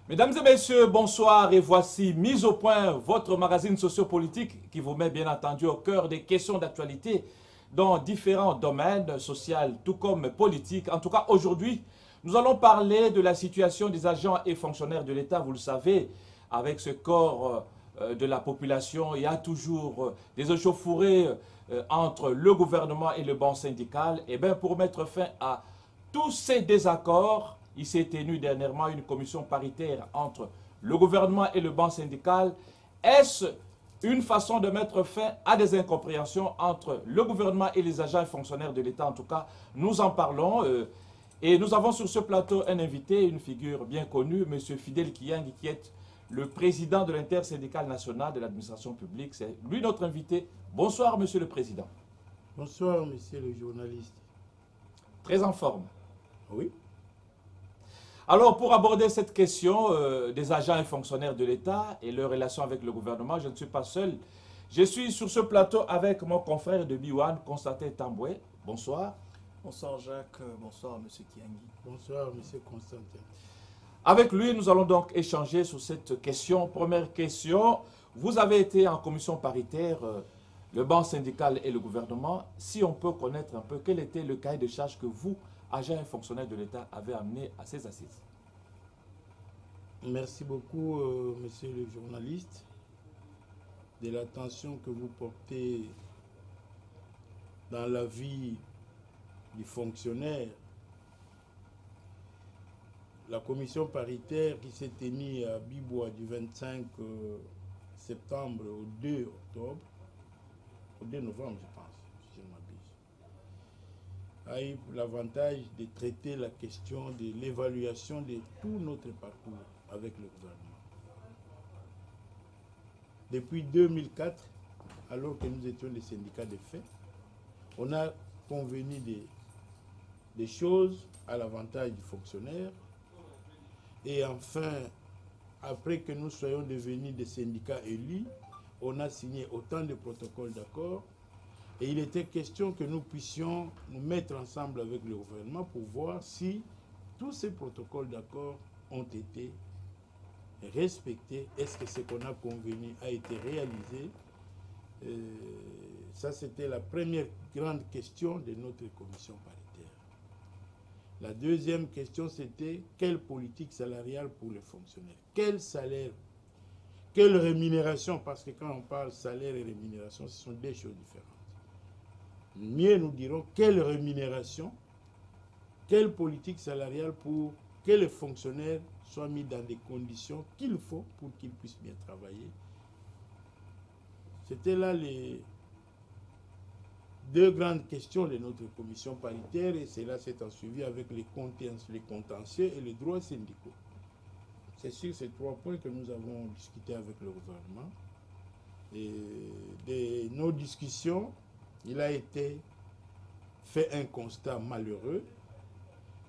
Mesdames et messieurs, bonsoir et voici Mise au point, votre magazine sociopolitique qui vous met bien entendu au cœur des questions d'actualité dans différents domaines sociaux tout comme politiques. En tout cas, aujourd'hui, nous allons parler de la situation des agents et fonctionnaires de l'État. Vous le savez, avec ce corps de la population, il y a toujours des échauffourées entre le gouvernement et le banc syndical. Et bien, pour mettre fin à tous ces désaccords, il s'est tenu dernièrement une commission paritaire entre le gouvernement et le banc syndical. Est-ce une façon de mettre fin à des incompréhensions entre le gouvernement et les agents et fonctionnaires de l'État? En tout cas, nous en parlons. Et nous avons sur ce plateau un invité, une figure bien connue, M. Fidel Kiyang, qui est le président de l'intersyndicale nationale de l'administration publique. C'est lui notre invité. Bonsoir, Monsieur le Président. Bonsoir, Monsieur le journaliste. Très en forme. Oui. Alors, pour aborder cette question des agents et fonctionnaires de l'État et leurs relations avec le gouvernement, je ne suis pas seul. Je suis sur ce plateau avec mon confrère de Biwan, Constantin Tamboué. Bonsoir. Bonsoir Jacques, bonsoir Monsieur Kiangi. Bonsoir, Monsieur Constantin. Avec lui, nous allons donc échanger sur cette question. Première question, vous avez été en commission paritaire, le banc syndical et le gouvernement. Si on peut connaître un peu quel était le cahier de charges que vous, agents et fonctionnaires de l'État, avez amené à ces assises. Merci beaucoup, Monsieur le journaliste, de l'attention que vous portez dans la vie du fonctionnaire. La commission paritaire qui s'est tenue à Bibois du 25 septembre au 2 octobre, au 2 novembre je pense, si je ne m'abuse, a eu l'avantage de traiter la question de l'évaluation de tout notre parcours avec le gouvernement. Depuis 2004, alors que nous étions des syndicats de fait, on a convenu des choses à l'avantage du fonctionnaire. Et enfin, après que nous soyons devenus des syndicats élus, on a signé autant de protocoles d'accord. Et il était question que nous puissions nous mettre ensemble avec le gouvernement pour voir si tous ces protocoles d'accord ont été respectés. Est-ce que ce qu'on a convenu a été réalisé? Ça, c'était la première grande question de notre commission paritaire. La deuxième question, c'était quelle politique salariale pour les fonctionnaires? Quel salaire? Quelle rémunération? Parce que quand on parle salaire et rémunération, ce sont deux choses différentes. Mieux, nous dirons quelle rémunération, quelle politique salariale pour que les fonctionnaires soient mis dans des conditions qu'il faut pour qu'ils puissent bien travailler. C'était là les deux grandes questions de notre commission paritaire et cela s'est ensuivi avec les contentieux et les droits syndicaux. C'est sur ces trois points que nous avons discuté avec le gouvernement. Et de nos discussions, il a été fait un constat malheureux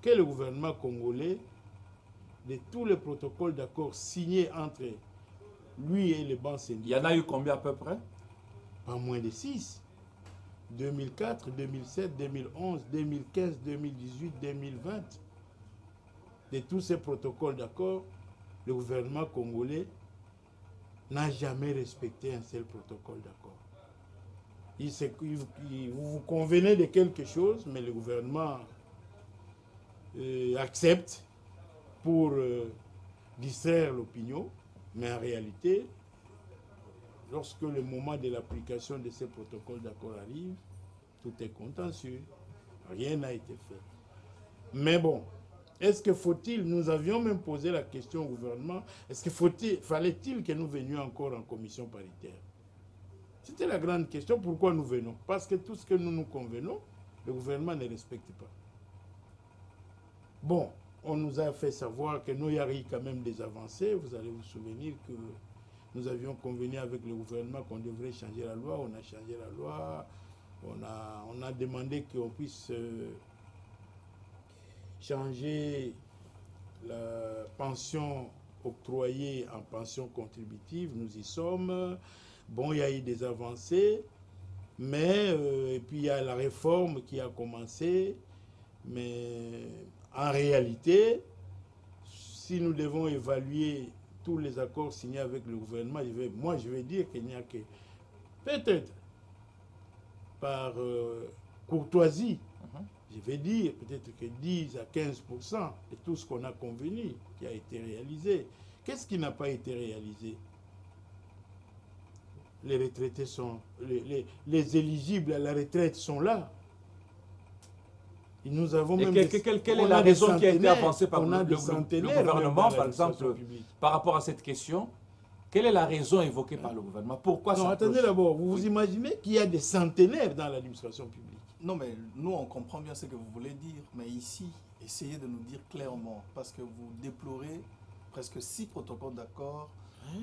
que le gouvernement congolais, de tous les protocoles d'accord signés entre lui et les bancs syndicaux. Il y en a eu combien à peu près? Pas moins de 6. 2004, 2007, 2011, 2015, 2018, 2020. De tous ces protocoles d'accord, le gouvernement congolais n'a jamais respecté un seul protocole d'accord. Vous convenez de quelque chose, mais le gouvernement accepte pour distraire l'opinion, mais en réalité, lorsque le moment de l'application de ces protocoles d'accord arrive, tout est contentieux. Rien n'a été fait. Mais bon, est-ce que faut-il, nous avions même posé la question au gouvernement, est-ce que fallait-il que nous venions encore en commission paritaire? C'était la grande question. Pourquoi nous venons? Parce que tout ce que nous nous convenons, le gouvernement ne respecte pas. Bon, on nous a fait savoir que nous y a eu quand même des avancées. Vous allez vous souvenir que nous avions convenu avec le gouvernement qu'on devrait changer la loi. On a changé la loi. On a demandé qu'on puisse changer la pension octroyée en pension contributive. Nous y sommes. Bon, il y a eu des avancées. Mais, et puis il y a la réforme qui a commencé. Mais en réalité, si nous devons évaluer tous les accords signés avec le gouvernement, je vais dire qu'il n'y a que peut-être par courtoisie, je vais dire peut-être que 10 à 15% de tout ce qu'on a convenu qui a été réalisé. Qu'est-ce qui n'a pas été réalisé? Les retraités sont, les éligibles à la retraite sont là. Et nous avons même quelle est la raison qui a été avancée par le gouvernement, par exemple, par rapport à cette question? Quelle est la raison évoquée par le gouvernement? Pourquoi ça? Non, attendez d'abord, vous imaginez qu'il y a des centenaires dans l'administration publique? Non, mais nous, on comprend bien ce que vous voulez dire. Mais ici, essayez de nous dire clairement, parce que vous déplorez presque 6 protocoles d'accord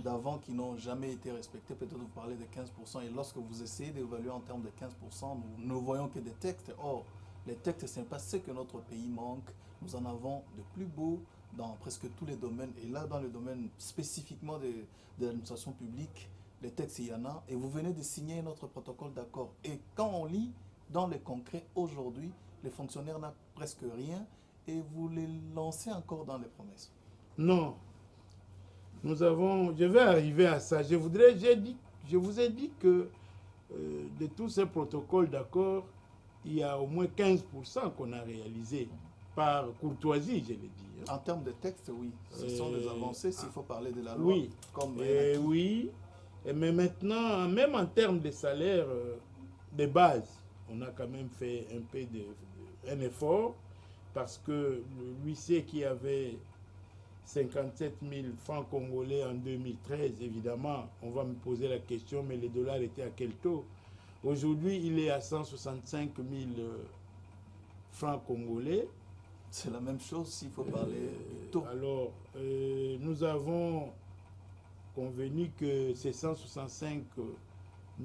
d'avant qui n'ont jamais été respectés. Peut-être vous parlez de 15%. Et lorsque vous essayez d'évaluer en termes de 15%, nous ne voyons que des textes. Or, les textes, ce n'est pas ce que notre pays manque. Nous en avons de plus beaux dans presque tous les domaines. Et là, dans le domaine spécifiquement de l'administration publique, les textes, il y en a. Et vous venez de signer notre protocole d'accord. Et quand on lit dans le concret, aujourd'hui, les fonctionnaires n'ont presque rien. Et vous les lancez encore dans les promesses. Non. Je vais arriver à ça. Je vous ai dit que de tous ces protocoles d'accord, il y a au moins 15% qu'on a réalisé par courtoisie, je l'ai dit. En termes de texte, oui. Ce sont des avancées s'il faut parler de la loi. Oui, comme oui. Mais maintenant, même en termes de salaire de base, on a quand même fait un peu un effort parce que l'huissier qui avait 57 000 francs congolais en 2013, évidemment, on va me poser la question, mais le dollar était à quel taux? Aujourd'hui, il est à 165 000 francs congolais. C'est la même chose s'il faut parler du taux. Alors, nous avons convenu que ces 165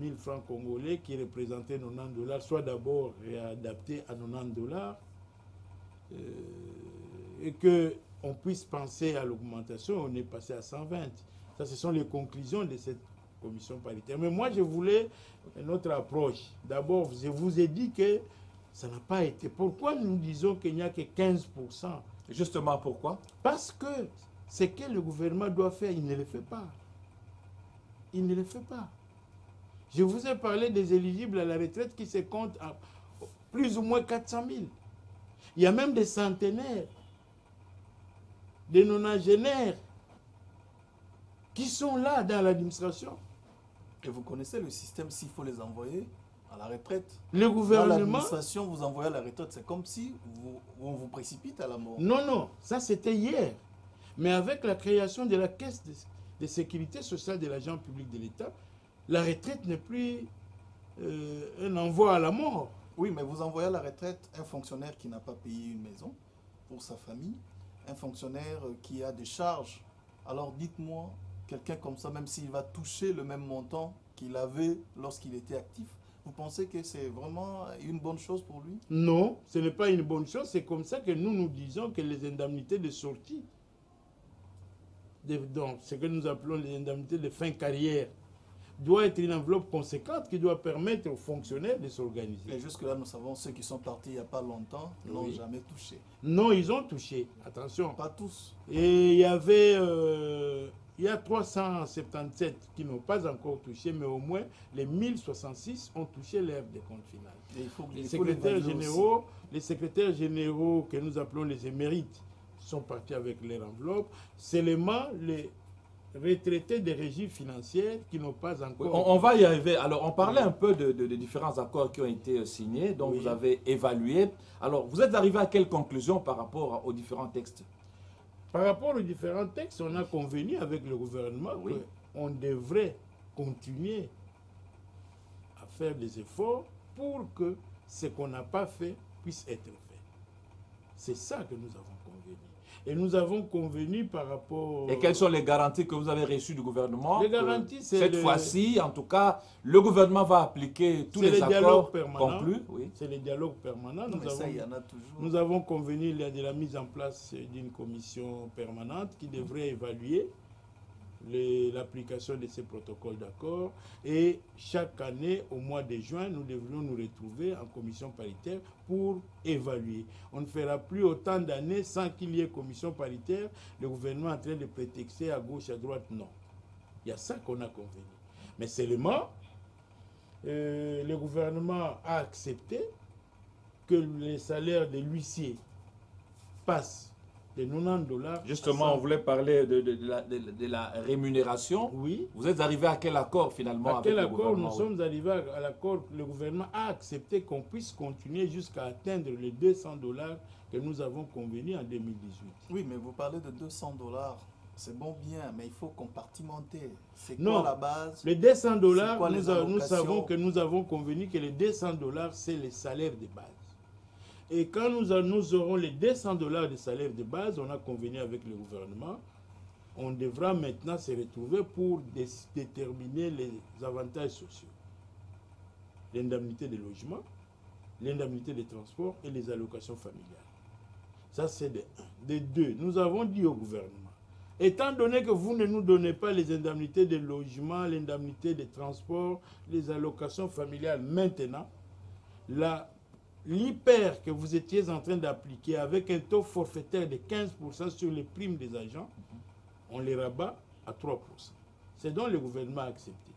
000 francs congolais qui représentaient 90 dollars soient d'abord réadaptés à 90 dollars et qu'on puisse penser à l'augmentation. On est passé à 120. Ça, ce sont les conclusions de cette commission paritaire. Mais moi, je voulais une autre approche. D'abord, je vous ai dit que ça n'a pas été. Pourquoi nous disons qu'il n'y a que 15%? Justement, pourquoi? Parce que ce que le gouvernement doit faire, il ne le fait pas. Il ne le fait pas. Je vous ai parlé des éligibles à la retraite qui se comptent à plus ou moins 400 000. Il y a même des centenaires, des nonagénaires qui sont là dans l'administration. Et vous connaissez le système s'il faut les envoyer à la retraite. Le gouvernement... L'administration vous envoie à la retraite, c'est comme si on vous précipite à la mort. Non, non, ça c'était hier. Mais avec la création de la caisse de sécurité sociale de l'agent public de l'État, la retraite n'est plus un envoi à la mort. Oui, mais vous envoyez à la retraite un fonctionnaire qui n'a pas payé une maison pour sa famille, un fonctionnaire qui a des charges. Alors dites-moi, quelqu'un comme ça, même s'il va toucher le même montant qu'il avait lorsqu'il était actif, vous pensez que c'est vraiment une bonne chose pour lui? Non, ce n'est pas une bonne chose. C'est comme ça que nous disons que les indemnités de sortie, donc ce que nous appelons les indemnités de fin carrière, doit être une enveloppe conséquente qui doit permettre aux fonctionnaires de s'organiser. Et jusque-là, nous savons ceux qui sont partis il n'y a pas longtemps n'ont jamais touché. Non, ils ont touché. Attention. Pas tous. Et il y avait... il y a 377 qui n'ont pas encore touché, mais au moins les 1066 ont touché l'heure des comptes finales. Les secrétaires généraux que nous appelons les émérites sont partis avec leur enveloppe. Seulement les retraités des régies financières qui n'ont pas encore... Oui, on va y arriver. Alors, on parlait un peu de différents accords qui ont été signés, dont vous avez évalué. Alors, vous êtes arrivé à quelle conclusion par rapport aux différents textes? Par rapport aux différents textes, on a convenu avec le gouvernement qu'on devrait continuer à faire des efforts pour que ce qu'on n'a pas fait puisse être fait. C'est ça que nous avons convenu. Et nous avons convenu par rapport... Et quelles sont les garanties que vous avez reçues du gouvernement? Les garanties, c'est... Cette fois-ci, en tout cas, le gouvernement va appliquer tous les accords conclus. Oui. C'est le dialogue permanent. Ça, il y en a toujours. Nous avons convenu de la mise en place d'une commission permanente qui devrait évaluer l'application de ces protocoles d'accord. Et chaque année, au mois de juin, nous devrions nous retrouver en commission paritaire pour évaluer. On ne fera plus autant d'années sans qu'il y ait commission paritaire, le gouvernement est en train de prétexter à gauche, à droite, non. Il y a ça qu'on a convenu. Mais seulement, le gouvernement a accepté que les salaires de l'huissier passent de 90 $. Justement, on voulait parler de la rémunération. Oui. Vous êtes arrivé à quel accord finalement À avec quel le accord gouvernement? nous sommes arrivés à l'accord? Le gouvernement a accepté qu'on puisse continuer jusqu'à atteindre les 200 $ que nous avons convenus en 2018. Oui, mais vous parlez de 200 $. C'est bon, bien, mais il faut compartimenter. C'est Non, quoi la base? Les 200 $, quoi les nous allocations? savons que nous avons convenu que les 200 $, c'est les salaires de base. Et quand nous aurons les 200 $ de salaire de base, on a convenu avec le gouvernement, on devra maintenant se retrouver pour déterminer les avantages sociaux. L'indemnité de logement, l'indemnité de transport et les allocations familiales. Ça, c'est de un. De deux, nous avons dit au gouvernement, étant donné que vous ne nous donnez pas les indemnités de logement, l'indemnité de transport, les allocations familiales maintenant, l'hyper que vous étiez en train d'appliquer avec un taux forfaitaire de 15% sur les primes des agents, on les rabat à 3%. C'est donc le gouvernement a accepté.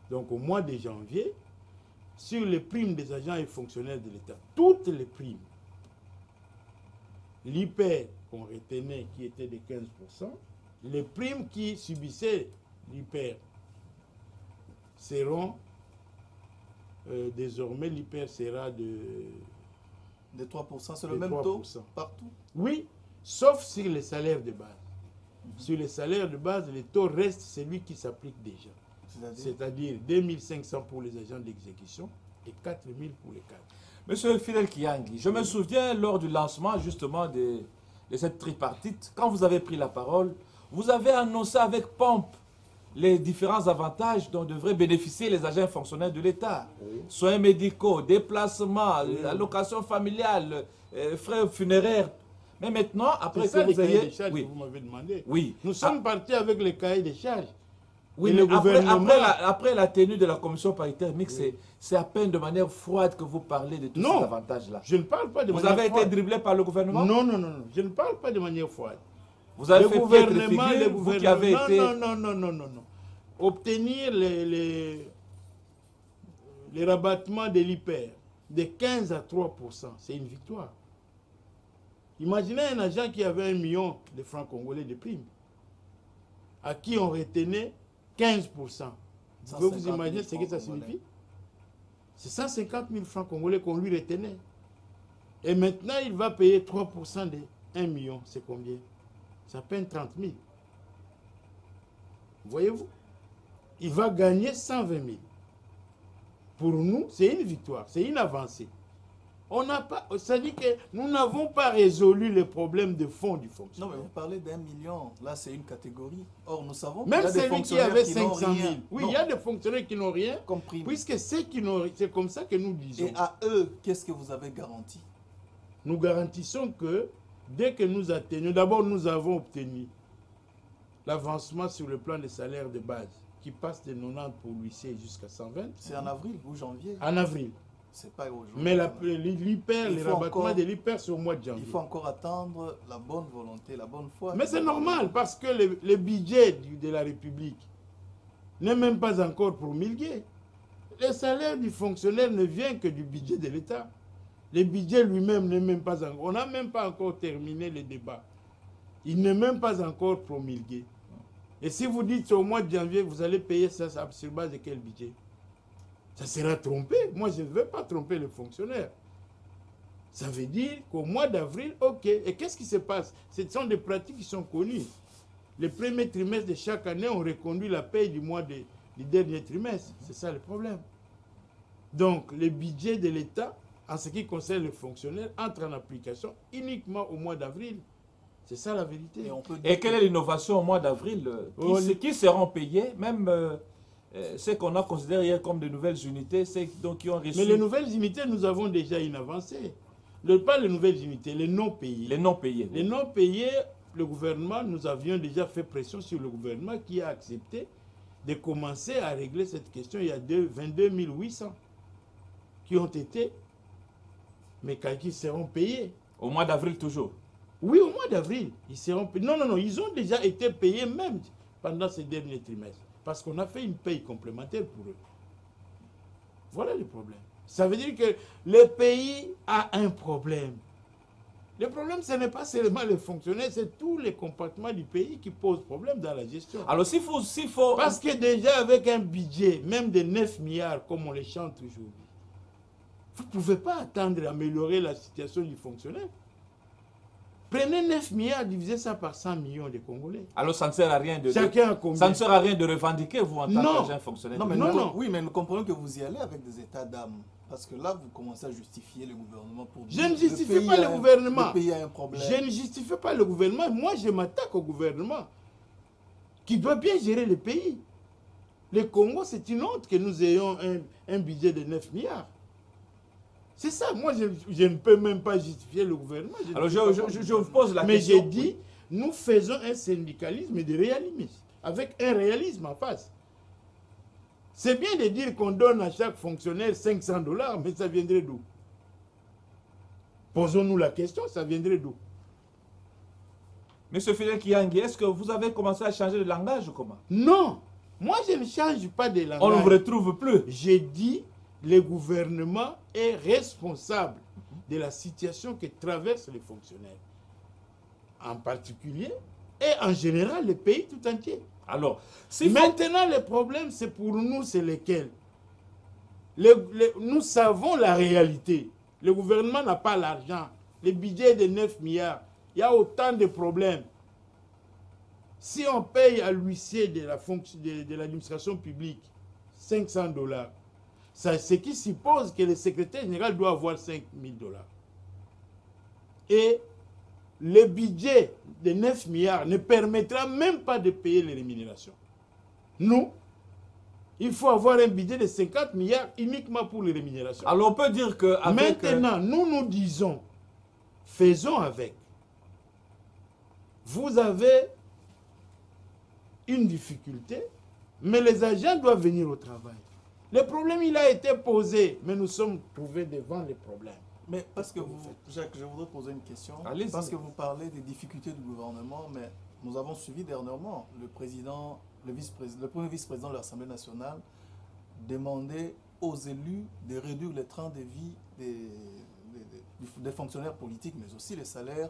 Donc au mois de janvier, sur les primes des agents et fonctionnaires de l'État, toutes les primes, l'hyper qu'on retenait qui était de 15%, les primes qui subissaient l'hyper seront désormais, l'hyper sera de 3%, c'est de le même 3%. taux partout? Oui, sauf sur les salaires de base. Sur les salaires de base, le taux reste celui qui s'applique déjà. C'est-à-dire 2500 pour les agents d'exécution et 4000 pour les cadres. Monsieur Fidel Kiangi, je me souviens lors du lancement justement de cette tripartite, quand vous avez pris la parole, vous avez annoncé avec pompe les différents avantages dont devraient bénéficier les agents fonctionnaires de l'État. Oui. Soins médicaux, déplacements, oui, allocations familiales, frais funéraires. Mais maintenant, après ça, que vous ayez... des charges, oui, que vous m'avez demandé. Oui. Nous sommes partis avec les cahiers des charges. Oui, mais après la tenue de la commission paritaire mixte, oui, c'est à peine de manière froide que vous parlez de tous ces avantages-là. Je ne parle pas de manière froide. Vous avez été dribblé par le gouvernement? Non, non, non, non. Je ne parle pas de manière froide. Vous avez fait piètre figure, vous qui avez été... Non. Obtenir les rabattements de l'hyper de 15 à 3%, c'est une victoire. Imaginez un agent qui avait 1 million de francs congolais de primes, à qui on retenait 15%. Vous pouvez vous imaginer ce que ça signifie? C'est 150 000 francs congolais qu'on lui retenait. Et maintenant, il va payer 3% de 1 million. C'est combien? C'est à peine 30 000. Voyez-vous? Il va gagner 120 000. Pour nous, c'est une victoire, c'est une avancée. On n'a pas, ça dit que nous n'avons pas résolu les problèmes de fond du fonctionnaire. Non, mais vous parlez d'1 million. Là, c'est une catégorie. Or, nous savons qu'il y a des fonctionnaires qui avaient 500 000. Oui, non. Il y a des fonctionnaires qui n'ont rien. Compris. Puisque ceux qui n'ont rien, c'est comme ça que nous disons. Et à eux, qu'est-ce que vous avez garanti? Nous garantissons que dès que nous atteignons, d'abord nous avons obtenu l'avancement sur le plan des salaires de base qui passe de 90 pour l'huissier jusqu'à 120. C'est en avril ou janvier? En avril. C'est pas aujourd'hui. Mais l'hyper, les rabattements de l'hyper, c'est au mois de janvier. Il faut encore attendre la bonne volonté, la bonne foi. Mais c'est normal parce que le budget de la République n'est même pas encore promulgué. Le salaire du fonctionnaire ne vient que du budget de l'État. Le budget lui-même n'est même pas encore... On n'a même pas encore terminé le débat. Il n'est même pas encore promulgué. Et si vous dites au mois de janvier, vous allez payer ça sur base de quel budget? Ça sera trompé. Moi, je ne veux pas tromper le fonctionnaire. Ça veut dire qu'au mois d'avril, ok. Et qu'est-ce qui se passe? Ce sont des pratiques qui sont connues. Le premier trimestre de chaque année, on reconduit la paye du dernier trimestre. C'est ça le problème. Donc, le budget de l'État, en ce qui concerne les fonctionnaires, entre en application uniquement au mois d'avril. C'est ça la vérité. Et quelle est l'innovation au mois d'avril? Qui seront payés, même ceux qu'on a considérés comme de nouvelles unités, ceux donc qui ont reçu... Mais les nouvelles unités, nous avons déjà une avancée. Pas les nouvelles unités, les non payés. Les non payés. Les non payés le gouvernement, nous avions déjà fait pression sur le gouvernement qui a accepté de commencer à régler cette question. Il y a 22 800 qui ont été, mais qui seront payés. Au mois d'avril toujours? Oui, au mois d'avril, ils seront payés. Non, non, non, ils ont déjà été payés même pendant ces derniers trimestres. Parce qu'on a fait une paye complémentaire pour eux. Voilà le problème. Ça veut dire que le pays a un problème. Le problème, ce n'est pas seulement les fonctionnaires, c'est tous les compartiments du pays qui posent problème dans la gestion. Alors s'il faut... Parce que déjà avec un budget, même de 9 milliards, comme on les chante aujourd'hui, vous ne pouvez pas attendre d'améliorer la situation du fonctionnaire. Prenez 9 milliards, divisez ça par 100 millions de Congolais. Alors ça ne sert à rien de... Chacun a combien? Ça ne sert à rien de revendiquer, vous, en tant qu'agent fonctionnaire. Non, mais non. Oui, mais nous comprenons que vous y allez avec des états d'âme. Parce que là, vous commencez à justifier le gouvernement pour dire... Je ne justifie pas le gouvernement. Le pays a un problème. Je ne justifie pas le gouvernement. Moi, je m'attaque au gouvernement qui doit bien gérer le pays. Le Congo, c'est une honte que nous ayons un budget de 9 milliards. C'est ça. Moi, je ne peux même pas justifier le gouvernement. Alors, je vous pose la question. Mais j'ai dit, nous faisons un syndicalisme de réalisme, avec un réalisme en face. C'est bien de dire qu'on donne à chaque fonctionnaire 500 $, mais ça viendrait d'où? Posons-nous la question, ça viendrait d'où? Monsieur Fidel Kiangi, est-ce que vous avez commencé à changer de langage ou comment? Non, moi je ne change pas de langage. On ne vous retrouve plus. J'ai dit, le gouvernement est responsable de la situation que traversent les fonctionnaires. En particulier et en général le pays tout entier. Alors, maintenant, le problème, c'est pour nous, c'est lequel? Nous savons la réalité. Le gouvernement n'a pas l'argent. Le budget est de 9 milliards. Il y a autant de problèmes. Si on paye à l'huissier de l'administration publique 500 $, ce qui suppose que le secrétaire général doit avoir 5 000 $. Et le budget de 9 milliards ne permettra même pas de payer les rémunérations. Nous, il faut avoir un budget de 50 milliards uniquement pour les rémunérations. Alors on peut dire que... Maintenant, nous disons, faisons avec. Vous avez une difficulté, mais les agents doivent venir au travail. Le problème, il a été posé, mais nous sommes trouvés devant les problèmes. Mais parce que Jacques, je voudrais poser une question. Parce que vous parlez des difficultés du gouvernement, mais nous avons suivi dernièrement le premier vice-président de l'Assemblée nationale demander aux élus de réduire les trains de vie des fonctionnaires politiques, mais aussi les salaires,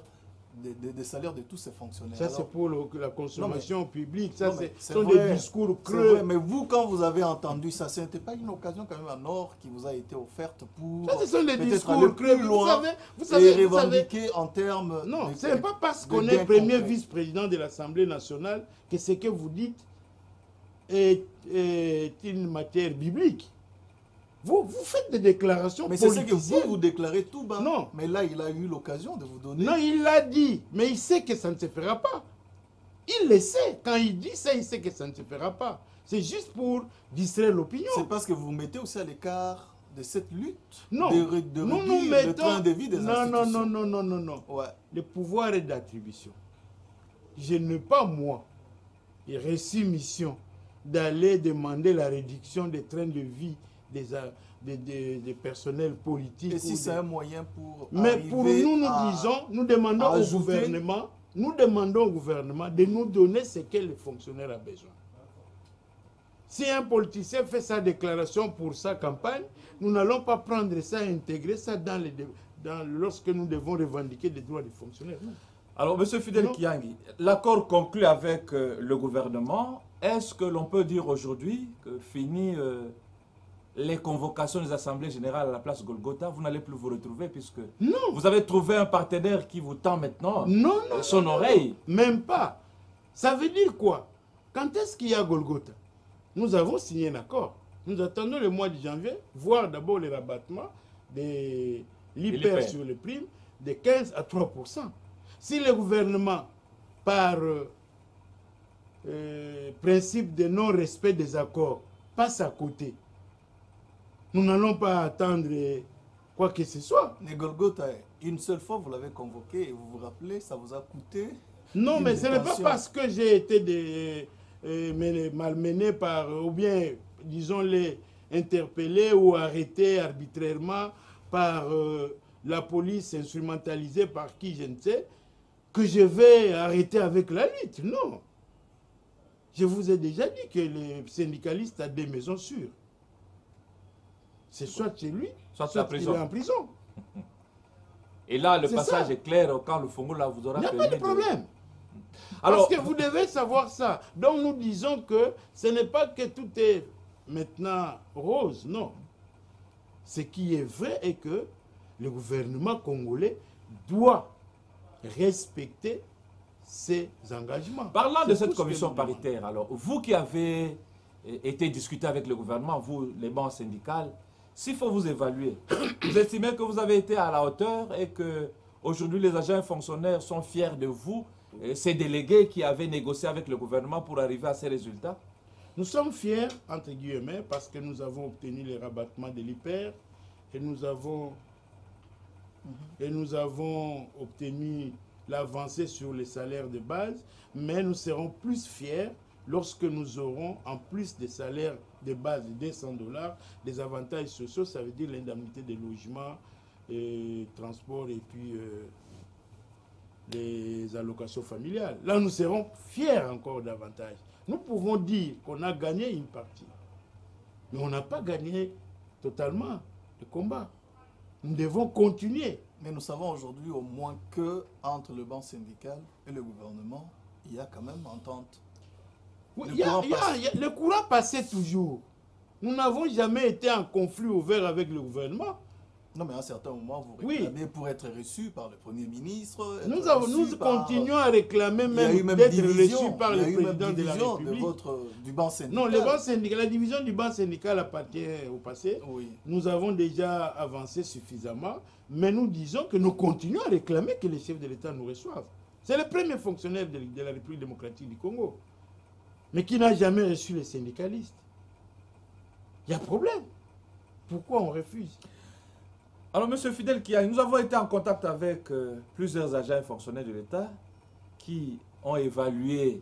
des salaires de tous ces fonctionnaires. Ça, c'est pour la consommation publique. Ça, c'est sont des discours creux. Vrai, mais vous, quand vous avez entendu ça, ce n'était pas une occasion quand même en or qui vous a été offerte pour ça, ce sont des discours aller creux. plus loin vous savez, et revendiquer en termes... Non, ce n'est pas parce qu'on est premier vice-président de l'Assemblée nationale que ce que vous dites est une matière biblique. Vous faites des déclarations politiciennes. Mais c'est ce que vous déclarez tout bas. Non. Mais là, il a eu l'occasion de vous donner... Non, il l'a dit, mais il sait que ça ne se fera pas. Il le sait. Quand il dit ça, il sait que ça ne se fera pas. C'est juste pour distraire l'opinion. C'est parce que vous vous mettez aussi à l'écart de cette lutte non. de réduire le train de vie des institutions. Non. Ouais. Le pouvoir est d'attribution. Je n'ai pas, moi, reçu mission d'aller demander la réduction des trains de vie des personnels politiques. Et si c'est un moyen pour... Mais pour nous, nous demandons au gouvernement de nous donner ce que le fonctionnaire a besoin. Si un politicien fait sa déclaration pour sa campagne, nous n'allons pas prendre ça et intégrer ça lorsque nous devons revendiquer des droits des fonctionnaires. Non. Alors, M. Fidel Kiangi, l'accord conclu avec le gouvernement, est-ce que l'on peut dire aujourd'hui que fini les convocations des assemblées générales à la place Golgotha, vous n'allez plus vous retrouver puisque vous avez trouvé un partenaire qui vous tend maintenant son oreille? Même pas. Ça veut dire quoi? Quand est-ce qu'il y a Golgotha? Nous avons signé un accord. Nous attendons le mois de janvier, voir d'abord le rabattement de l'hyper sur les primes de 15 à 3%. Si le gouvernement, par principe de non-respect des accords, passe à côté, nous n'allons pas attendre quoi que ce soit. Mais Golgotha, une seule fois, vous l'avez convoqué et vous vous rappelez, ça vous a coûté Non, d'une mais ce n'est pas détention. parce que j'ai été malmené par, ou bien, disons-les, interpellé ou arrêté arbitrairement par la police instrumentalisée par qui je ne sais, que je vais arrêter avec la lutte. Non. Je vous ai déjà dit que le syndicaliste a des maisons sûres. C'est soit chez lui, Soit soit la qu'il prison. est en prison. Et là, le C'est passage ça. est clair quand le Fongola vous aura Il n'y a permis pas de problème. Alors, Parce que vous devez savoir ça. Donc nous disons que ce n'est pas que tout est maintenant rose, non. Ce qui est vrai est que le gouvernement congolais doit respecter ses engagements. parlant de C'est cette tout ce que commission nous demandons. paritaire, alors, vous qui avez été discuté avec le gouvernement, vous, les bancs syndicales, s'il faut vous évaluer, vous estimez que vous avez été à la hauteur et que aujourd'hui les agents et fonctionnaires sont fiers de vous, ces délégués qui avaient négocié avec le gouvernement pour arriver à ces résultats? Nous sommes fiers, entre guillemets, parce que nous avons obtenu les rabattements de l'IPER et nous avons obtenu l'avancée sur les salaires de base, mais nous serons plus fiers lorsque nous aurons, en plus des salaires de base de 200 $, des avantages sociaux, ça veut dire l'indemnité de logement, et transport et puis les allocations familiales. Là, nous serons fiers encore davantage. Nous pouvons dire qu'on a gagné une partie, mais on n'a pas gagné totalement le combat. Nous devons continuer. Mais nous savons aujourd'hui au moins que entre le banc syndical et le gouvernement, il y a quand même entente. Oui, Le le courant passait toujours. Nous n'avons jamais été en conflit ouvert avec le gouvernement. Non, mais à un certain moment, vous Oui. réclamez pour être reçu par le Premier ministre. être Nous reçu par- continuons à réclamer Il y a eu même même d'être division. reçus par Il y le a eu même président de la division République. du banc syndical. Non, le banc syndical, la division du banc syndical appartient au passé. Oui. Nous avons déjà avancé suffisamment, mais nous disons que nous continuons à réclamer que les chefs de l'État nous reçoivent. C'est le premier fonctionnaire de la République démocratique du Congo, mais qui n'a jamais reçu les syndicalistes. Il y a problème. Pourquoi on refuse? Alors, M. Fidel Kiaï, nous avons été en contact avec plusieurs agents et fonctionnaires de l'État qui ont évalué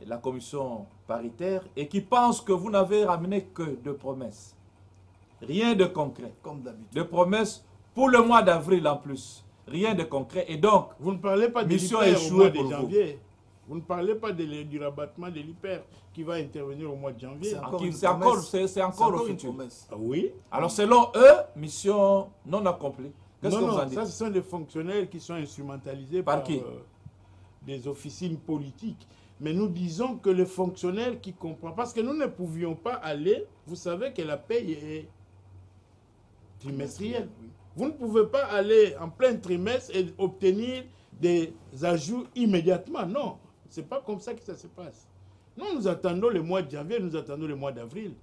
la commission paritaire et qui pensent que vous n'avez ramené que de promesses. Rien de concret. Comme d'habitude. De promesses pour le mois d'avril en plus. Rien de concret. Et donc, Vous ne parlez pas de Mission l'IPER au échouée mois de pour vous. janvier. Vous ne parlez pas du rabattement de l'IPER qui va intervenir au mois de janvier. C'est encore une c'est encore, promesse. c'est encore au une futur. promesse. Ah oui? Alors, selon eux, mission non accomplie. Qu'est-ce que Non, vous en non, dites? ça ce sont des fonctionnaires qui sont instrumentalisés Par par, qui? des officines politiques. Mais nous disons que le fonctionnaire qui comprend, parce que nous ne pouvions pas aller, vous savez que la paye est trimestrielle. Oui. Vous ne pouvez pas aller en plein trimestre et obtenir des ajouts immédiatement. Non, ce n'est pas comme ça que ça se passe. Nous attendons le mois de janvier, nous attendons le mois d'avril.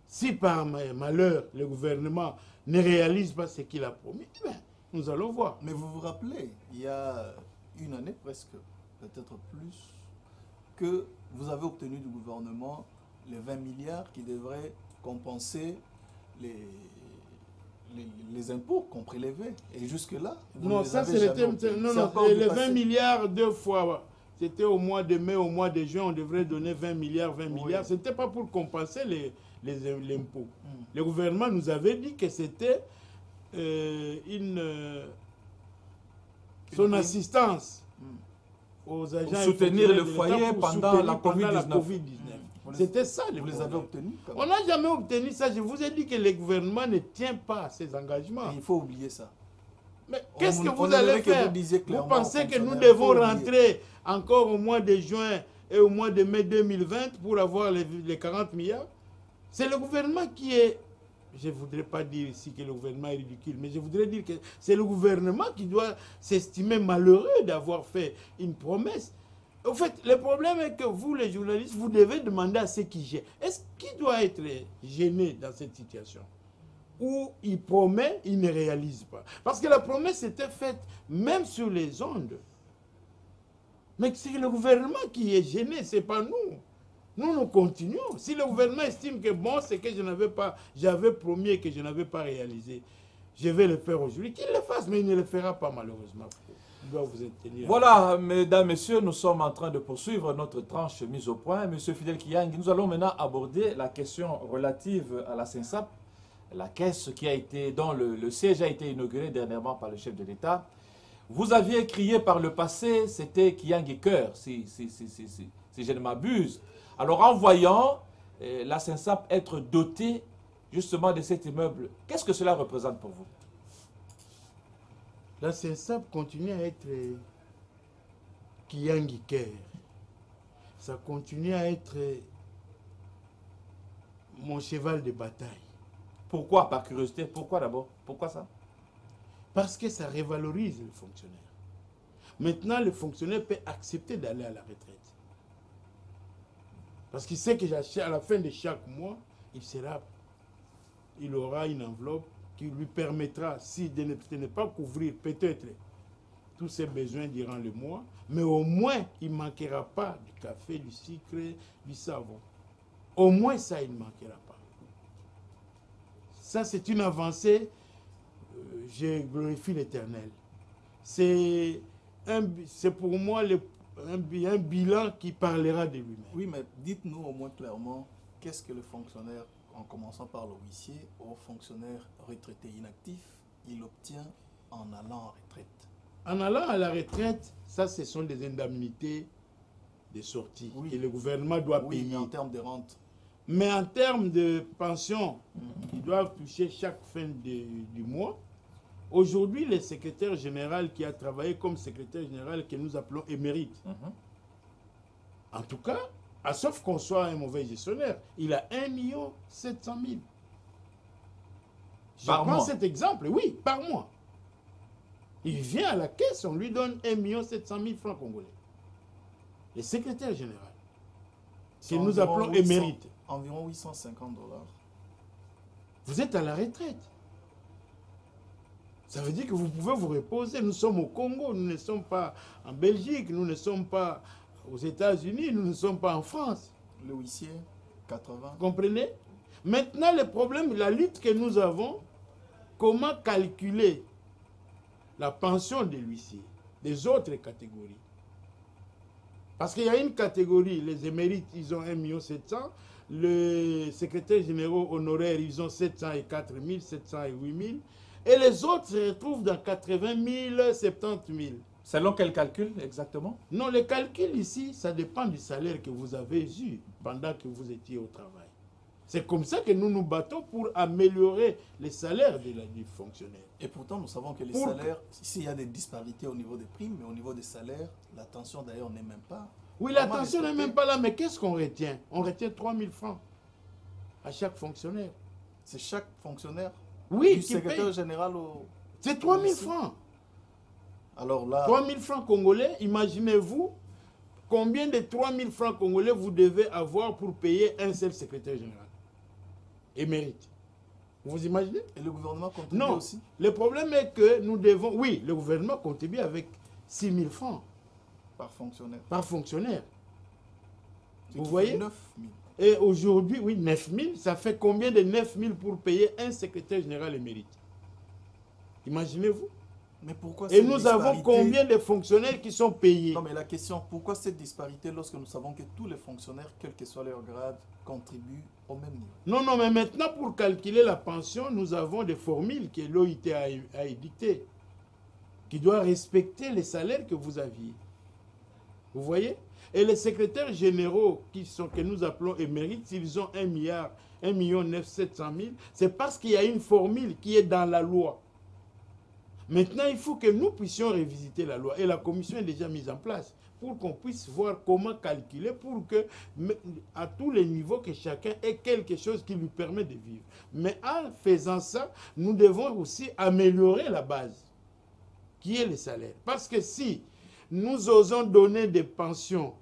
Si par malheur, le gouvernement ne réalise pas ce qu'il a promis, eh bien, nous allons voir. Mais vous vous rappelez, il y a une année presque, peut-être plus, que vous avez obtenu du gouvernement les 20 milliards qui devraient compenser les impôts qu'on prélevait. Et jusque-là, vous ne Non, les ça avez c'était... jamais obtenus. Non, C'est non, encore du les 20 passé. milliards deux fois. C'était au mois de mai, au mois de juin, on devrait donner 20 milliards, 20 milliards. Ce n'était pas pour compenser l'impôt. Le gouvernement nous avait dit que c'était son assistance aux agents Pour et soutenir fonctionnaires le de l'État foyer pour pendant soutenir la COVID-19. Vous les- C'était ça le Vous les problème. avez obtenus quand On même. n'a jamais obtenu ça. Je vous ai dit que le gouvernement ne tient pas à ses engagements. Et il faut oublier ça. Mais qu'est-ce que On vous aimerait allez que faire? vous disiez Vous clairement pensez aux que nous fonctionnaires, devons il faut rentrer encore au mois de juin et au mois de mai 2020 pour avoir les 40 milliards? C'est le gouvernement qui est... Je ne voudrais pas dire ici que le gouvernement est ridicule, mais je voudrais dire que c'est le gouvernement qui doit s'estimer malheureux d'avoir fait une promesse. En fait, le problème est que vous, les journalistes, vous devez demander à ceux qui gèrent. Est-ce qui doit être gêné dans cette situation? Où il promet, il ne réalise pas. Parce que la promesse était faite même sur les ondes. Mais c'est le gouvernement qui est gêné, ce n'est pas nous. Nous continuons. Si le gouvernement estime que bon, c'est que j'avais promis et que je n'avais pas réalisé, je vais le faire aujourd'hui. Qu'il le fasse, mais il ne le fera pas malheureusement. doit vous tenir. Voilà, mesdames, messieurs, nous sommes en train de poursuivre notre tranche mise au point. Monsieur Fidel Kiyang, nous allons maintenant aborder la question relative à la SINSAP, la caisse qui a été, dont le siège a été inauguré dernièrement par le chef de l'État. Vous aviez crié par le passé, c'était Kiyang et Cœur, si je ne m'abuse. Alors en voyant la SINSAP être dotée justement de cet immeuble, qu'est-ce que cela représente pour vous? La SINSAP continue à être Kiyang et Cœur. Ça continue à être mon cheval de bataille. Pourquoi? Par curiosité, pourquoi d'abord? Pourquoi ça? Parce que ça révalorise le fonctionnaire. Maintenant, le fonctionnaire peut accepter d'aller à la retraite. Parce qu'il sait qu'à la fin de chaque mois, il aura une enveloppe qui lui permettra, si de ne pas couvrir peut-être tous ses besoins durant le mois, mais au moins, il ne manquera pas du café, du sucre, du savon. Au moins ça, il ne manquera pas. Ça, c'est une avancée. Je glorifie l'Éternel. C'est pour moi un bilan qui parlera de lui-même. Oui, mais dites-nous au moins clairement, qu'est-ce que le fonctionnaire, en commençant par le huissier, au fonctionnaire retraité inactif, il obtient en allant en retraite? En allant à la retraite, ça, ce sont des indemnités de sortie que le gouvernement doit payer. Mais en termes de rente. Mais en termes de pension, ils doivent toucher chaque fin du mois. Aujourd'hui, le secrétaire général qui a travaillé comme secrétaire général que nous appelons émérite, en tout cas, sauf qu'on soit un mauvais gestionnaire, il a 1 700 000. Je prends cet exemple, oui, par mois. Il vient à la caisse, on lui donne 1 700 000 francs congolais. Le secrétaire général, que nous appelons émérite. Environ 850 $. Vous êtes à la retraite. Ça veut dire que vous pouvez vous reposer. Nous sommes au Congo, nous ne sommes pas en Belgique, nous ne sommes pas aux États-Unis, nous ne sommes pas en France. Le huissier, 80. Vous comprenez? Maintenant, le problème, la lutte que nous avons, comment calculer la pension de l'huissier, des autres catégories? Parce qu'il y a une catégorie, les émérites, ils ont 1 700 000. Le secrétaire général honoraire, ils ont 704 000, 708 000. Et les autres se retrouvent dans 80 000, 70 000. Selon quel calcul exactement? Non, le calcul ici, ça dépend du salaire que vous avez eu pendant que vous étiez au travail. C'est comme ça que nous nous battons pour améliorer les salaires du fonctionnaire. Et pourtant, nous savons que les salaires, s'il y a des disparités au niveau des primes, mais au niveau des salaires, la tension d'ailleurs n'est même pas. Oui, la tension n'est même pas là, mais qu'est-ce qu'on retient? On retient 3 000 francs à chaque fonctionnaire. C'est chaque fonctionnaire? Oui, du secrétaire général au... C'est 3 000 francs. Alors là... 3 000 francs congolais, imaginez-vous combien de 3 000 francs congolais vous devez avoir pour payer un seul secrétaire général émérite. Vous imaginez? Et le gouvernement contribue aussi? Non, le problème est que nous devons... Oui, le gouvernement contribue avec 6 000 francs. Par fonctionnaire. Par fonctionnaire. Vous voyez? 9 000. Et aujourd'hui, oui, 9 000, ça fait combien de 9 000 pour payer un secrétaire général émérite? Imaginez-vous. Mais pourquoi Et nous avons combien de fonctionnaires qui sont payés? Non, mais la question, pourquoi cette disparité lorsque nous savons que tous les fonctionnaires, quel que soit leur grade, contribuent au même niveau? Non, non, mais maintenant, pour calculer la pension, nous avons des formules que l'OIT a édictées, qui doivent respecter les salaires que vous aviez. Vous voyez? Et les secrétaires généraux que nous appelons émérites, s'ils ont 1 700 000, c'est parce qu'il y a une formule qui est dans la loi. Maintenant, il faut que nous puissions revisiter la loi. Et la commission est déjà mise en place pour qu'on puisse voir comment calculer pour que, à tous les niveaux, que chacun ait quelque chose qui lui permet de vivre. Mais en faisant ça, nous devons aussi améliorer la base, qui est le salaire. Parce que si nous osons donner des pensions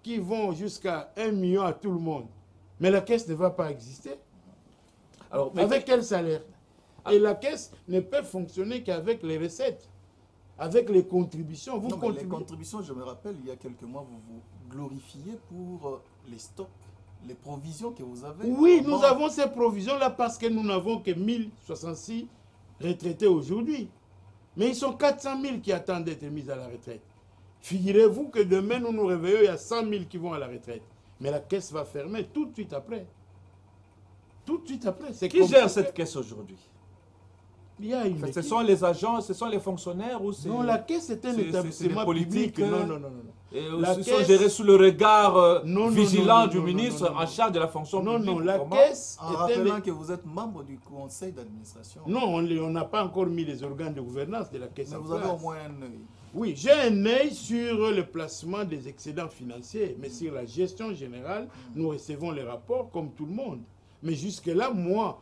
qui vont jusqu'à 1 million à tout le monde, mais la caisse ne va pas exister. Alors, avec quel salaire? Et la caisse ne peut fonctionner qu'avec les recettes, avec les contributions. Vous contribuez. Les contributions, je me rappelle, il y a quelques mois, vous vous glorifiez pour les stocks, les provisions que vous avez. Oui, nous avons ces provisions-là parce que nous n'avons que 1066 retraités aujourd'hui. Mais ils sont 400 000 qui attendent d'être mis à la retraite. Figurez-vous que demain, nous nous réveillons, il y a 100 000 qui vont à la retraite. Mais la caisse va fermer tout de suite après. Tout de suite après. Qui gère cette caisse aujourd'hui? Il y a une ce sont les agents, ce sont les fonctionnaires ou c'est... Non, la caisse est un établissement public. Non. Ils sont gérés sous le regard vigilant du ministre en charge de la fonction publique. Non, la caisse... En rappelant que vous êtes membre du conseil d'administration. Non, on n'a pas encore mis les organes de gouvernance de la caisse en place. Mais vous avez au moins un œil. Oui, j'ai un œil sur le placement des excédents financiers, mais sur la gestion générale, nous recevons les rapports comme tout le monde. Mais jusque-là, moi,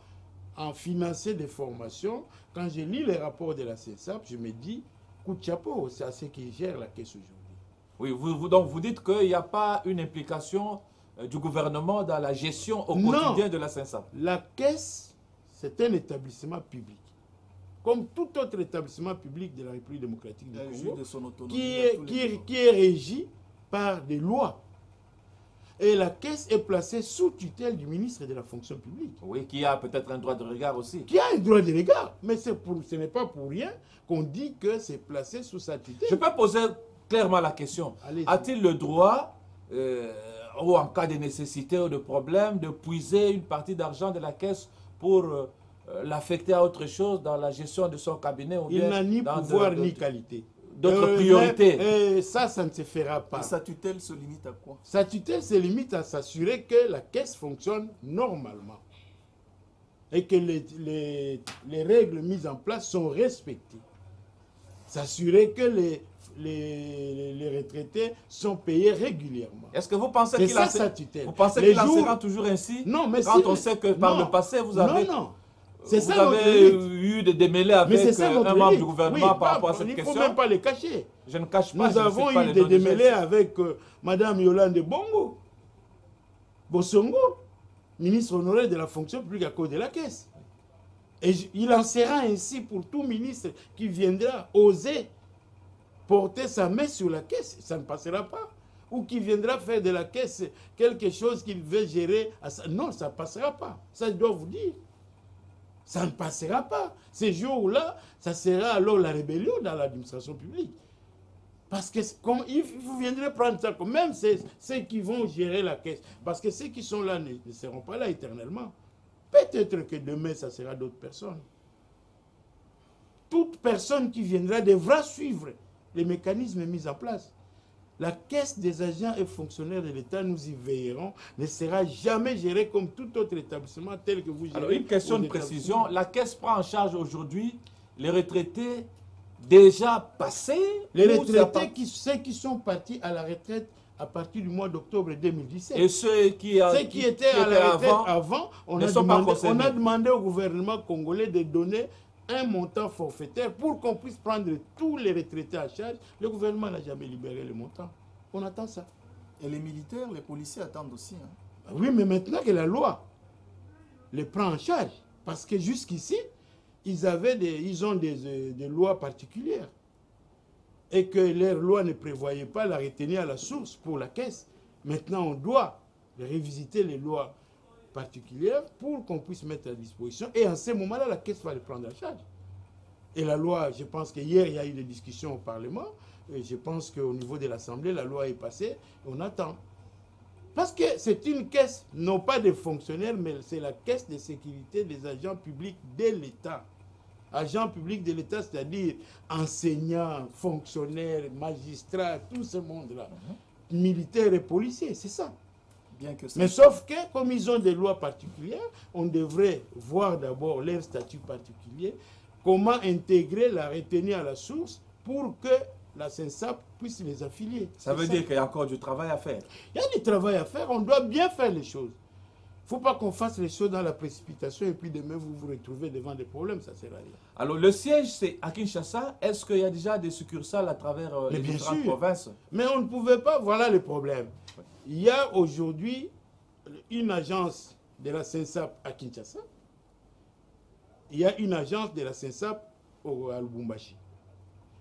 en financer des formations, quand je lis les rapports de la CESAP, je me dis, coup de chapeau, c'est à ceux qui gèrent la caisse aujourd'hui. Oui, donc vous dites qu'il n'y a pas une implication du gouvernement dans la gestion au quotidien de la CESAP. La caisse, c'est un établissement public. Comme tout autre établissement public de la République démocratique du Congo, qui est régi par des lois. Et la caisse est placée sous tutelle du ministre de la fonction publique. Oui, qui a peut-être un droit de regard aussi. Qui a un droit de regard. Mais ce n'est pas pour rien qu'on dit que c'est placé sous sa tutelle. Je peux poser clairement la question. A-t-il le droit, ou en cas de nécessité ou de problème, de puiser une partie d'argent de la caisse pour l'affecter à autre chose dans la gestion de son cabinet? Ou il n'a ni pouvoir ni qualité. D'autres priorités. Ça ne se fera pas. Et sa tutelle se limite à quoi? Sa tutelle se limite à s'assurer que la caisse fonctionne normalement. Et que les règles mises en place sont respectées. S'assurer que les retraités sont payés régulièrement. Est-ce que vous pensez qu'il en sera toujours ainsi? Non, mais quand on sait que par le passé, vous avez... Vous avez eu des démêlés avec un membre du gouvernement par rapport à cette question? Il ne faut même pas les cacher. Je ne cache pas. Nous avons eu des démêlés avec Mme Yolande Bongo, Bossongo, ministre honoré de la fonction publique à cause de la caisse. Et il en sera ainsi pour tout ministre qui viendra oser porter sa main sur la caisse. Ça ne passera pas. Ou qui viendra faire de la caisse quelque chose qu'il veut gérer. Non, ça ne passera pas. Ça, je dois vous dire. Ça ne passera pas. Ces jours-là, ça sera alors la rébellion dans l'administration publique. Parce que vous viendrez prendre ça comme même ceux qui vont gérer la caisse. Parce que ceux qui sont là ne seront pas là éternellement. Peut-être que demain, ça sera d'autres personnes. Toute personne qui viendra devra suivre les mécanismes mis en place. La caisse des agents et fonctionnaires de l'État, nous y veillerons, ne sera jamais gérée comme tout autre établissement tel que vous gérez. Alors, une question de précision. La caisse prend en charge aujourd'hui les retraités déjà passés? Les retraités, ceux qui sont partis à la retraite à partir du mois d'octobre 2017. Et ceux qui étaient à la retraite avant, on a demandé au gouvernement congolais de donner un montant forfaitaire pour qu'on puisse prendre tous les retraités à charge. Le gouvernement n'a jamais libéré le montant. On attend ça. Et les militaires, les policiers attendent aussi. Hein. Oui, mais maintenant que la loi les prend en charge, parce que jusqu'ici, ils ont des lois particulières. Et que leur loi ne prévoyait pas la retenue à la source pour la caisse. Maintenant, on doit révisiter les lois particulière pour qu'on puisse mettre à disposition. Et en ce moment-là, la caisse va les prendre en charge. Et la loi, je pense qu'hier, il y a eu des discussions au Parlement. Et je pense qu'au niveau de l'Assemblée, la loi est passée. On attend. Parce que c'est une caisse, non pas des fonctionnaires, mais c'est la caisse de sécurité des agents publics de l'État. Agents publics de l'État, c'est-à-dire enseignants, fonctionnaires, magistrats, tout ce monde-là. Militaires et policiers, c'est ça. Mais sauf que, comme ils ont des lois particulières, on devrait voir d'abord leur statut particulier, comment intégrer la retenue à la source pour que la CENSAP puisse les affilier. Ça veut dire qu'il y a encore du travail à faire. Il y a du travail à faire, on doit bien faire les choses. Il ne faut pas qu'on fasse les choses dans la précipitation et puis demain vous vous retrouvez devant des problèmes, ça ne sert à rien. Alors le siège c'est à Kinshasa, est-ce qu'il y a déjà des succursales à travers les différentes provinces? Mais on ne pouvait pas, voilà le problème. Il y a aujourd'hui une agence de la CENSAP à Kinshasa. Il y a une agence de la CENSAP à Lubumbashi.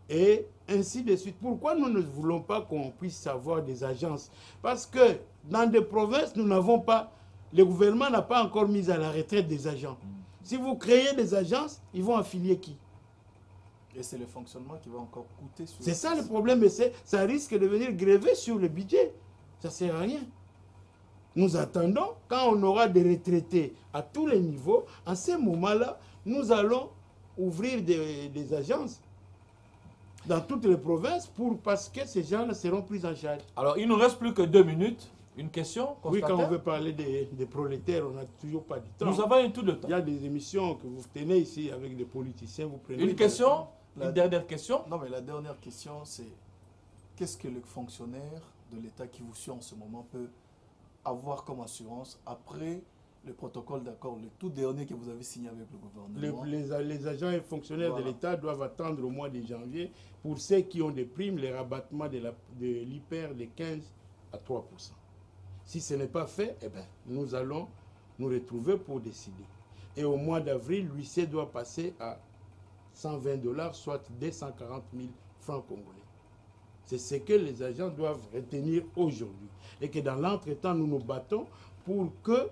Et ainsi de suite. Pourquoi nous ne voulons pas qu'on puisse avoir des agences? Parce que dans des provinces, nous n'avons pas... Le gouvernement n'a pas encore mis à la retraite des agents. Si vous créez des agences, ils vont affilier qui? Et c'est le fonctionnement qui va encore coûter. C'est ça le problème, mais ça risque de venir gréver sur le budget. Ça ne sert à rien. Nous attendons, quand on aura des retraités à tous les niveaux, en ce moment-là, nous allons ouvrir des agences dans toutes les provinces parce que ces gens-là seront pris en charge. Alors, il ne nous reste plus que 2 minutes. Une question, oui, quand on veut parler des prolétaires, on n'a toujours pas de temps. Nous avons un tout de temps. Il y a des émissions que vous tenez ici avec des politiciens. Vous prenez une question, une dernière question. Non, mais la dernière question, c'est qu'est-ce que le fonctionnaire de l'État qui vous suit en ce moment peut avoir comme assurance après le protocole d'accord, le tout dernier que vous avez signé avec le gouvernement? Les agents et fonctionnaires de l'État doivent attendre au mois de janvier pour ceux qui ont des primes, les rabattements de l'hyper de 15 à 3%. Si ce n'est pas fait, eh bien, nous allons nous retrouver pour décider. Et au mois d'avril, l'huissier doit passer à 120 $, soit 240 000 francs congolais. C'est ce que les agents doivent retenir aujourd'hui. Et que dans l'entretemps, nous nous battons pour que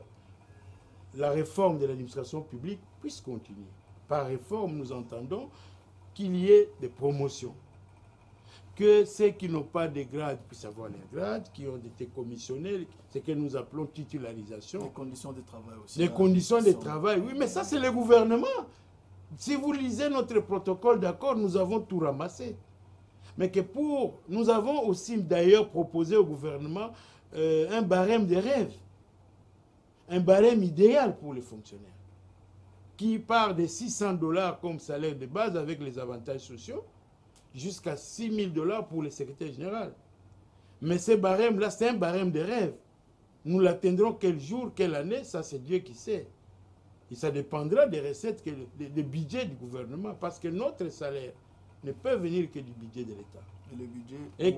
la réforme de l'administration publique puisse continuer. Par réforme, nous entendons qu'il y ait des promotions. Que ceux qui n'ont pas de grades puissent avoir les grades, qui ont été commissionnés, ce que nous appelons titularisation. Les conditions de travail aussi. Les conditions de travail, oui, mais ça c'est le gouvernement. Si vous lisez notre protocole d'accord, nous avons tout ramassé. Mais que nous avons aussi d'ailleurs proposé au gouvernement un barème de rêve, un barème idéal pour les fonctionnaires, qui part de 600 $ comme salaire de base avec les avantages sociaux, jusqu'à 6 000 $ pour le secrétaire général. Mais ce barème-là, c'est un barème de rêve. Nous l'atteindrons quel jour, quelle année, ça c'est Dieu qui sait. Et ça dépendra des recettes, des budgets du gouvernement, parce que notre salaire ne peut venir que du budget de l'État. Et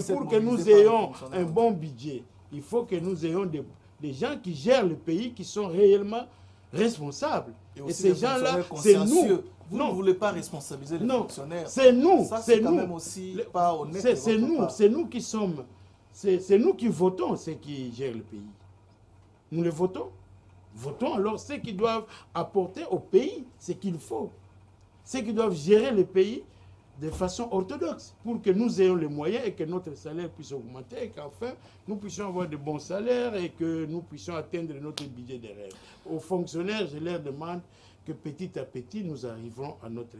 pour que nous ayons un bon budget, il faut que nous ayons des gens qui gèrent le pays, qui sont réellement responsables. Et ces gens-là, c'est nous. Vous ne voulez pas responsabiliser les fonctionnaires. C'est nous. C'est quand même aussi pas honnête. C'est nous qui sommes. C'est nous qui votons ceux qui gèrent le pays. Nous les votons. Votons alors ceux qui doivent apporter au pays ce qu'il faut. Ceux qui doivent gérer le pays de façon orthodoxe pour que nous ayons les moyens et que notre salaire puisse augmenter et qu'enfin nous puissions avoir de bons salaires et que nous puissions atteindre notre budget de rêve. Aux fonctionnaires, je leur demande que petit à petit, nous arriverons à notre...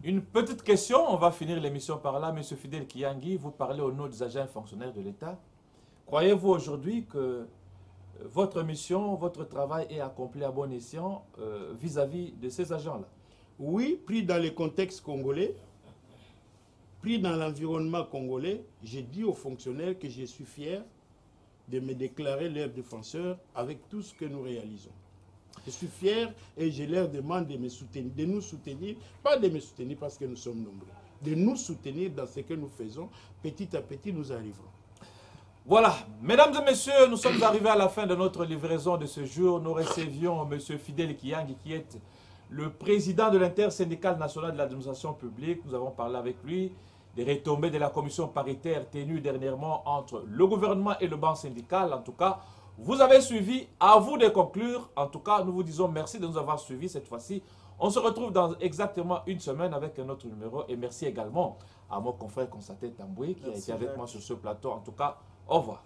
Une petite question, on va finir l'émission par là. Monsieur Fidèle Kiyangi, vous parlez au nom des agents et fonctionnaires de l'État. Croyez-vous aujourd'hui que votre mission, votre travail est accompli à bon escient vis-à-vis de ces agents-là? Oui, pris dans le contexte congolais, pris dans l'environnement congolais, j'ai dit aux fonctionnaires que je suis fier de me déclarer leur défenseur avec tout ce que nous réalisons. Je suis fier et je leur demande de nous soutenir, pas de me soutenir parce que nous sommes nombreux, de nous soutenir dans ce que nous faisons. Petit à petit, nous arriverons. Voilà, mesdames et messieurs, nous sommes arrivés à la fin de notre livraison de ce jour. Nous recevions M. Fidèle Kiyangi, qui est le président de l'intersyndicale nationale de l'administration publique. Nous avons parlé avec lui des retombées de la commission paritaire tenue dernièrement entre le gouvernement et le banc syndical. En tout cas, vous avez suivi, à vous de conclure. En tout cas, nous vous disons merci de nous avoir suivis cette fois-ci. On se retrouve dans exactement une semaine avec un autre numéro. Et merci également à mon confrère Constantin Tamboué qui a été avec moi sur ce plateau. En tout cas, au revoir.